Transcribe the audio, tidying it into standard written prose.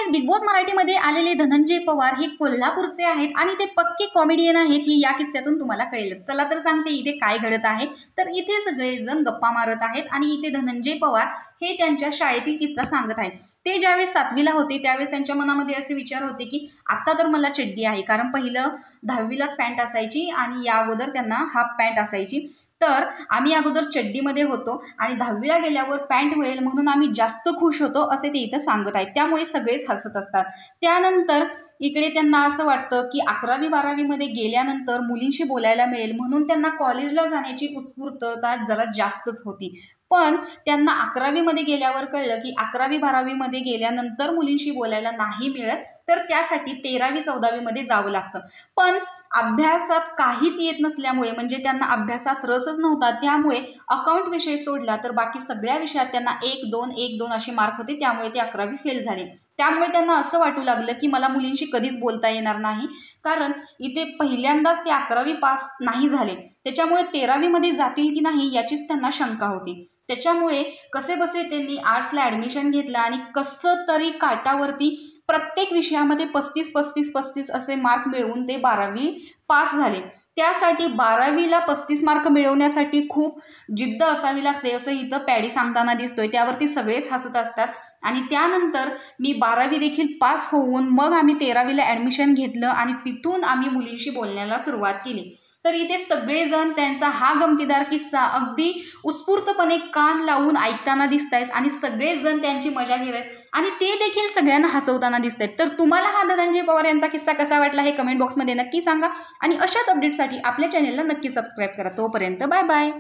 Guys, big boss मराठीमध्ये आलेले धनंजय पवार हे कोल्हापूरचे आहेत आणि ते पक्के कॉमेडियन आहेत हे या किस्स्यातून तुम्हाला कळेल। चला तर सांगते इथे काय घडत आहे। तर इथे सगळेजण गप्पा मारत आहेत आणि इथे धनंजय पवार हे त्यांच्या शाळेतील किस्सा सांगत आहेत। ते ज्यावेळेस 7वीला होते त्यावेळेस त्यांच्या मनामध्ये असे विचार होते की आता तर मला चड्डी आहे, कारण पहिलं 10वीलाच पॅन्ट असायची आणि या अगोदर त्यांना हाफ पॅन्ट असायची। तर आम्ही अगोदर चड्डीमध्ये होतो आणि 10वीला गेल्यावर पॅन्ट मिळेल म्हणून आम्ही जास्त खुश होतो असे ते इथं सांगत आहेत। त्यामुळे सगळेच हसत असतात। त्यानंतर इकडे त्यांना असं वाटतं की 11वी 12वीमध्ये गेल्यानंतर मुलींशी बोलायला मिळेल म्हणून त्यांना कॉलेजला जाण्याची उत्स्फूर्तता जरा जास्तच होती। पण त्यांना 11वीमध्ये गेल्यावर कळलं की 11वी 12वीमध्ये गेल्यानंतर मुलींशी बोलायला नाही मिळत, तर त्यासाठी 13वी 14वीमध्ये जावं लागतं। पण अभ्यासात काहीच येत नसल्यामुळे, म्हणजे त्यांना अभ्यासात रसच नव्हता, त्यामुळे अकाउंट विषय सोडला तर बाकी सगळ्या विषयात त्यांना 1-2 1-2 असे मार्क होते, त्यामुळे ते 11वी फेल झाले। त्यामुळे त्यांना असं वाटू लागलं की मला मुलींशी कधीच बोलता येणार नाही, कारण इथे पहिल्यांदाच ते 11वी पास नाही झाले, त्याच्यामुळे 13वीमध्ये जातील की नाही याचीच त्यांना शंका होती। त्याच्यामुळे कसेबसे त्यांनी आर्ट्सला ॲडमिशन घेतलं आणि कसं तरी काटावरती प्रत्येक विषयामध्ये 35-35-35 असे मार्क मिळवून ते 12वी पास झाले। त्यासाठी 12वीला 35 मार्क मिळवण्यासाठी खूप जिद्द असावी लागते असं इथं पॅडी सांगताना दिसतोय, त्यावरती सगळेच हसत असतात। आणि त्यानंतर मी 12वी देखील पास होऊन मग आम्ही 13वीला ॲडमिशन घेतलं आणि तिथून आम्ही मुलींशी बोलण्याला सुरुवात केली। तर इथे सगळेजण त्यांचा हा गमतीदार किस्सा अगदी उत्स्फूर्तपणे कान लावून ऐकताना दिसत आहेत आणि सगळेजण त्यांची मजा घेत आहेत आणि ते देखील सगळ्यांना हसवताना दिसत आहेत। तर तुम्हाला हा धनंजय पवार यांचा किस्सा कसा वाटला हे कमेंट बॉक्समध्ये नक्की सांगा आणि अशाच अपडेटसाठी आपल्या चॅनेलला नक्की सबस्क्राईब करा। तोपर्यंत बाय बाय।